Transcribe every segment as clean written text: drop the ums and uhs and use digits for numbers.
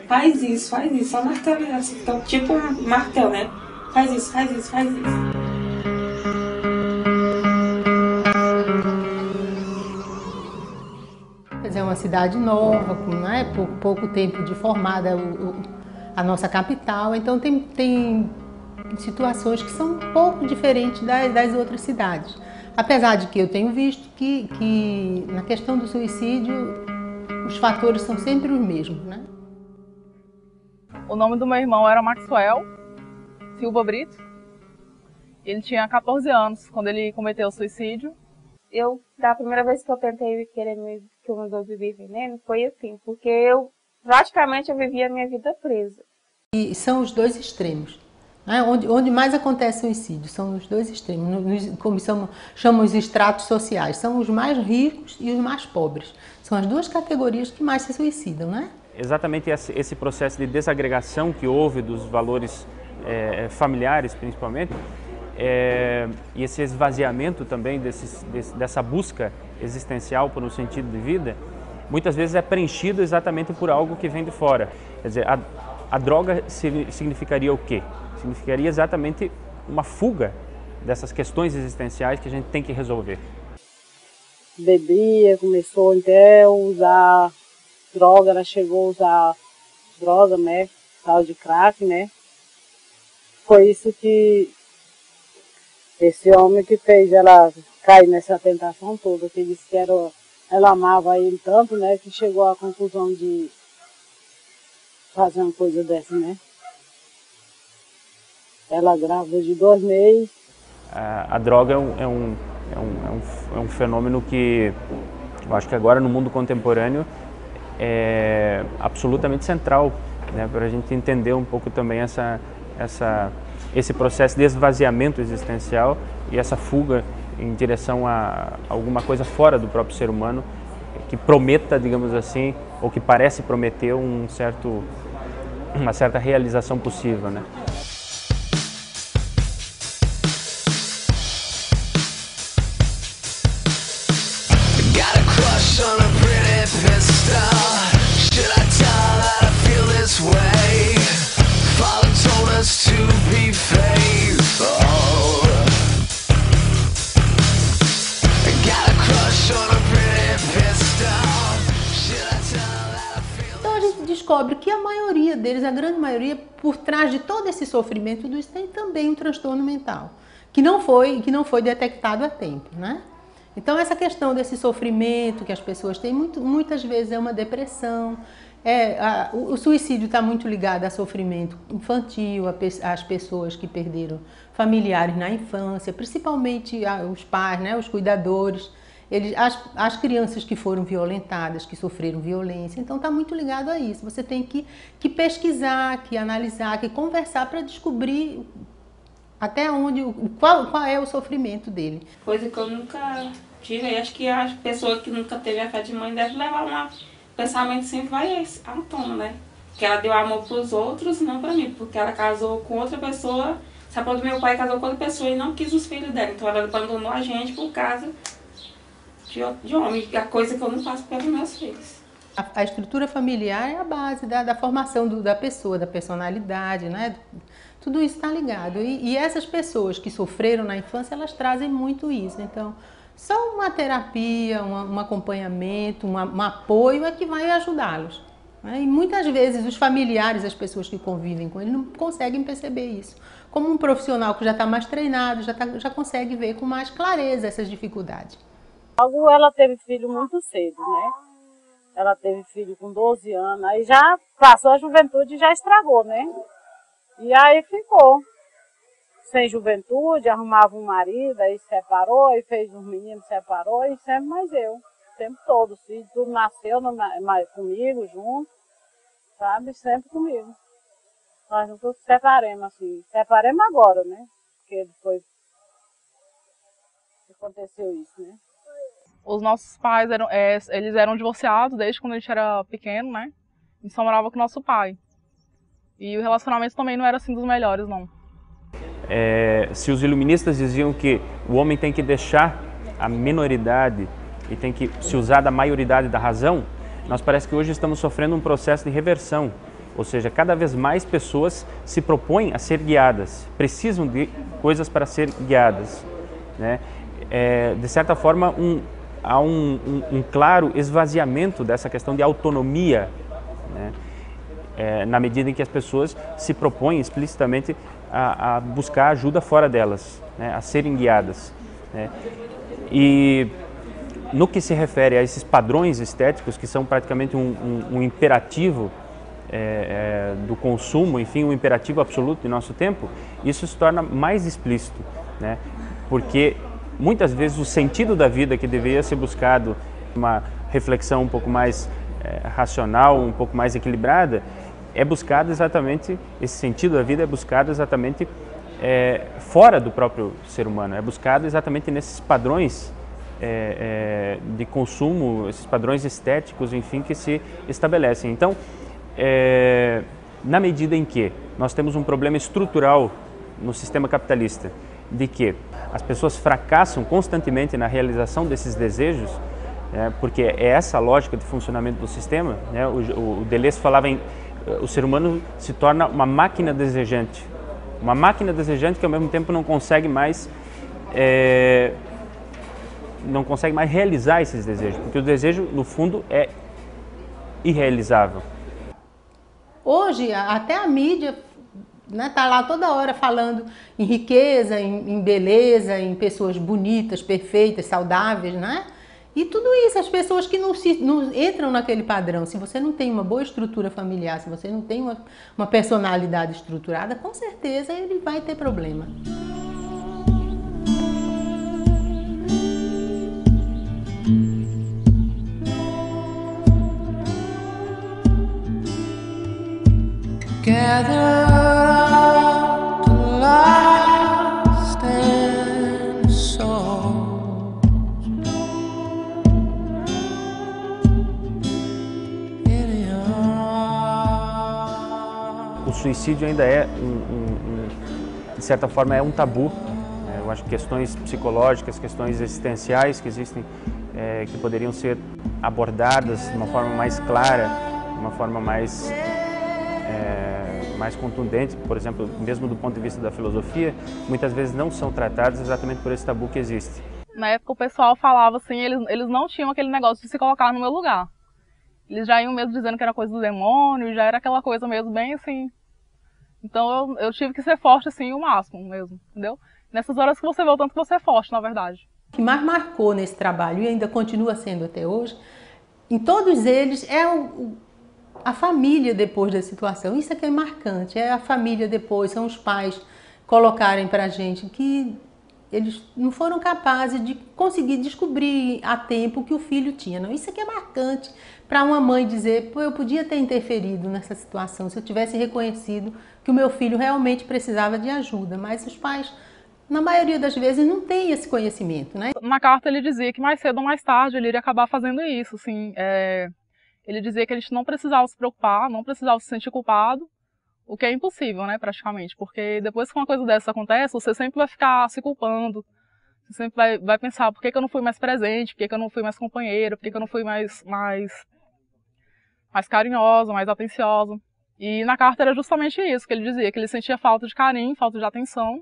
faz isso, só martelo assim, então, tipo um martelo, né? Faz isso, faz isso, faz isso. É uma cidade nova, com pouco tempo de formada a nossa capital, então tem situações que são um pouco diferentes das outras cidades. Apesar de que eu tenho visto que na questão do suicídio os fatores são sempre os mesmos, né? O nome do meu irmão era Maxwell Silva Brito. Ele tinha 14 anos quando ele cometeu o suicídio. Da primeira vez que eu tentei que eu resolvi beber veneno, foi assim, porque praticamente eu vivia a minha vida presa. E são os dois extremos, né? Onde mais acontece suicídio, são os dois extremos, como chamam os estratos sociais, são os mais ricos e os mais pobres. São as duas categorias que mais se suicidam, né? Exatamente esse processo de desagregação que houve dos valores familiares, principalmente, e esse esvaziamento também dessa busca existencial por um sentido de vida, muitas vezes é preenchido exatamente por algo que vem de fora. Quer dizer, a droga significaria o quê? Significaria exatamente uma fuga dessas questões existenciais que a gente tem que resolver. Bebia, começou até a usar droga, ela chegou a usar droga, né, tal de crack, né. Foi isso que esse homem que fez ela cair nessa tentação toda, que disse que ela amava ele tanto, né, que chegou à conclusão de fazer uma coisa dessa, né. Ela grávida de 2 meses. A droga é um fenômeno que eu acho que agora no mundo contemporâneo é absolutamente central, né, para a gente entender um pouco também esse processo de esvaziamento existencial e essa fuga em direção a alguma coisa fora do próprio ser humano que prometa, digamos assim, ou que parece prometer uma certa realização possível, né? Então a gente descobre que a maioria deles, a grande maioria, por trás de todo esse sofrimento, tudo isso tem também um transtorno mental, que não foi detectado a tempo, né? Então essa questão desse sofrimento que as pessoas têm, muitas vezes é uma depressão. O suicídio está muito ligado a sofrimento infantil, às pessoas que perderam familiares na infância, principalmente os pais, né, os cuidadores, as crianças que foram violentadas, que sofreram violência. Então está muito ligado a isso. Você tem que pesquisar, que analisar, que conversar para descobrir até onde, qual é o sofrimento dele. Coisa que eu nunca tive, acho que a pessoa que nunca teve a fé de mãe deve levar o pensamento sempre vai à tona, né? Que ela deu amor para os outros, não para mim, porque ela casou com outra pessoa, sabe, meu pai casou com outra pessoa e não quis os filhos dela, então ela abandonou a gente por causa de homem, a coisa que eu não faço pelos meus filhos. A estrutura familiar é a base da formação da pessoa, da personalidade, né? Tudo isso está ligado. E essas pessoas que sofreram na infância, elas trazem muito isso. Então, só uma terapia, um acompanhamento, um apoio é que vai ajudá-los, né? E muitas vezes os familiares, as pessoas que convivem com ele, não conseguem perceber isso. Como um profissional que já está mais treinado, já consegue ver com mais clareza essas dificuldades. Logo ela teve filho muito cedo, né? Ela teve filho com 12 anos, aí já passou a juventude e já estragou, né? E aí ficou sem juventude, arrumava um marido, aí separou, aí fez uns meninos, separou, e sempre mais eu. O tempo todo, os filhos, tudo nasceu comigo, junto, sabe? Sempre comigo. Nós nunca se separemos, assim. Separemos agora, né? Porque depois aconteceu isso, né? Os nossos pais eles eram divorciados desde quando a gente era pequeno, né? A gente só morava com o nosso pai. E o relacionamento também não era assim dos melhores, não. Se os iluministas diziam que o homem tem que deixar a minoridade e tem que se usar da maioridade da razão, nós parece que hoje estamos sofrendo um processo de reversão. Ou seja, cada vez mais pessoas se propõem a ser guiadas, precisam de coisas para ser guiadas, né? De certa forma, há um claro esvaziamento dessa questão de autonomia, né? Na medida em que as pessoas se propõem explicitamente a buscar ajuda fora delas, né? A serem guiadas, né? E no que se refere a esses padrões estéticos, que são praticamente um imperativo do consumo, enfim, um imperativo absoluto de nosso tempo, isso se torna mais explícito, né? Porque muitas vezes o sentido da vida que deveria ser buscado, uma reflexão um pouco mais racional, um pouco mais equilibrada, é buscado exatamente, esse sentido da vida é buscado exatamente fora do próprio ser humano, é buscado exatamente nesses padrões de consumo, esses padrões estéticos, enfim, que se estabelecem. Então, na medida em que nós temos um problema estrutural no sistema capitalista, de que as pessoas fracassam constantemente na realização desses desejos, porque é essa a lógica de funcionamento do sistema, né? O Deleuze falava o ser humano se torna uma máquina desejante que ao mesmo tempo não consegue mais realizar esses desejos, porque o desejo no fundo é irrealizável. Hoje até a mídia, né, tá lá toda hora falando em riqueza, em beleza, em pessoas bonitas, perfeitas, saudáveis, né? E tudo isso, as pessoas que não entram naquele padrão, se você não tem uma boa estrutura familiar, se você não tem uma personalidade estruturada, com certeza ele vai ter problema. Gather up the lost and souls in your arms. O suicídio ainda de certa forma, é um tabu. Eu acho que questões psicológicas, questões existenciais que existem, que poderiam ser abordadas de uma forma mais clara, de uma forma mais contundente, por exemplo, mesmo do ponto de vista da filosofia, muitas vezes não são tratadas exatamente por esse tabu que existe. Na época o pessoal falava assim, eles não tinham aquele negócio de se colocar no meu lugar. Eles já iam mesmo dizendo que era coisa do demônio, já era aquela coisa mesmo bem assim. Então eu tive que ser forte assim o máximo mesmo, entendeu? Nessas horas que você vê o tanto que você é forte, na verdade. O que mais marcou nesse trabalho, e ainda continua sendo até hoje, em todos eles é a família depois da situação. Isso é que é marcante, é a família depois, são os pais colocarem para a gente que eles não foram capazes de conseguir descobrir a tempo que o filho tinha. Não, isso é que é marcante para uma mãe dizer, pô, eu podia ter interferido nessa situação se eu tivesse reconhecido que o meu filho realmente precisava de ajuda, mas os pais, na maioria das vezes, não têm esse conhecimento, né? Na carta ele dizia que mais cedo ou mais tarde ele iria acabar fazendo isso, assim, ele dizia que a gente não precisava se preocupar, não precisava se sentir culpado, o que é impossível, né, praticamente, porque depois que uma coisa dessa acontece, você sempre vai ficar se culpando, você sempre vai pensar, por que eu não fui mais presente, por que eu não fui mais companheira, por que eu não fui mais carinhosa, mais atenciosa. E na carta era justamente isso que ele dizia, que ele sentia falta de carinho, falta de atenção,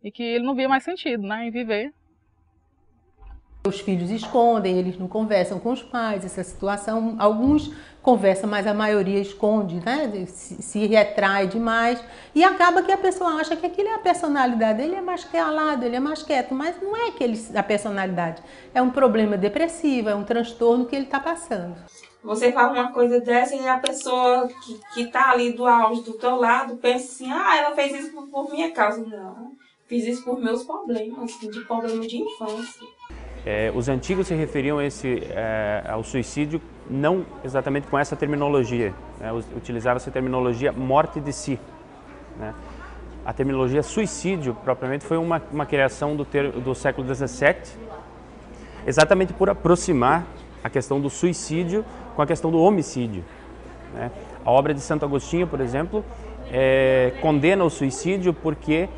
e que ele não via mais sentido, né, em viver. Os filhos escondem, eles não conversam com os pais, essa situação, alguns conversam, mas a maioria esconde, né? Se retrai demais e acaba que a pessoa acha que aquilo é a personalidade, ele é mais calado, ele é mais quieto, mas não é a personalidade, é um problema depressivo, é um transtorno que ele está passando. Você fala uma coisa dessa e a pessoa que está ali do auge do teu lado pensa assim, ela fez isso por minha causa. Não, fiz isso por meus problemas, de problema de infância. Os antigos se referiam ao suicídio não exatamente com essa terminologia, né? Utilizava-se a terminologia morte de si, né? A terminologia suicídio, propriamente, foi uma criação do século XVII, exatamente por aproximar a questão do suicídio com a questão do homicídio, né? A obra de Santo Agostinho, por exemplo, condena o suicídio porque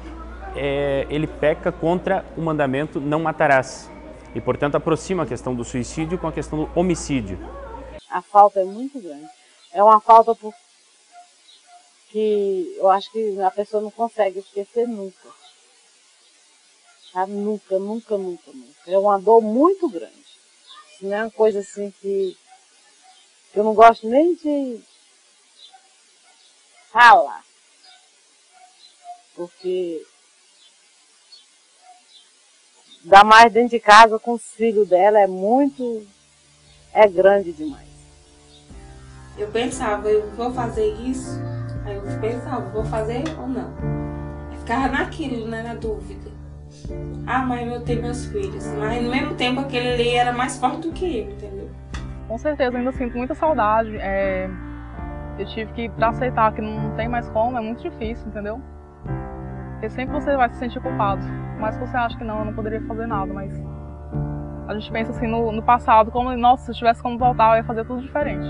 ele peca contra o mandamento não matarás. E, portanto, aproxima a questão do suicídio com a questão do homicídio. A falta é muito grande. É uma falta que eu acho que a pessoa não consegue esquecer nunca. Sabe? Nunca, nunca, nunca, nunca. É uma dor muito grande. Não é uma coisa assim que eu não gosto nem de falar. Porque ainda mais dentro de casa com os filhos dela é grande demais. Eu pensava, eu vou fazer isso, aí eu pensava, vou fazer ou não. Eu ficava naquilo, né, na dúvida. Ah, mas eu tenho meus filhos. Mas no mesmo tempo aquele ali era mais forte do que eu, entendeu? Com certeza, ainda sinto muita saudade. Eu tive que, pra aceitar que não tem mais como, é muito difícil, entendeu? Porque sempre você vai se sentir culpado. Mas você acha que não, eu não poderia fazer nada, mas a gente pensa assim no passado, como, nossa, se eu tivesse como voltar, eu ia fazer tudo diferente.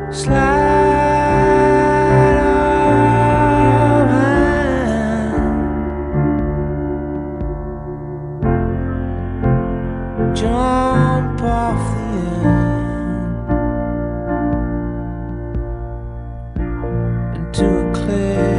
Slide on hand, jump off the end into a cliff.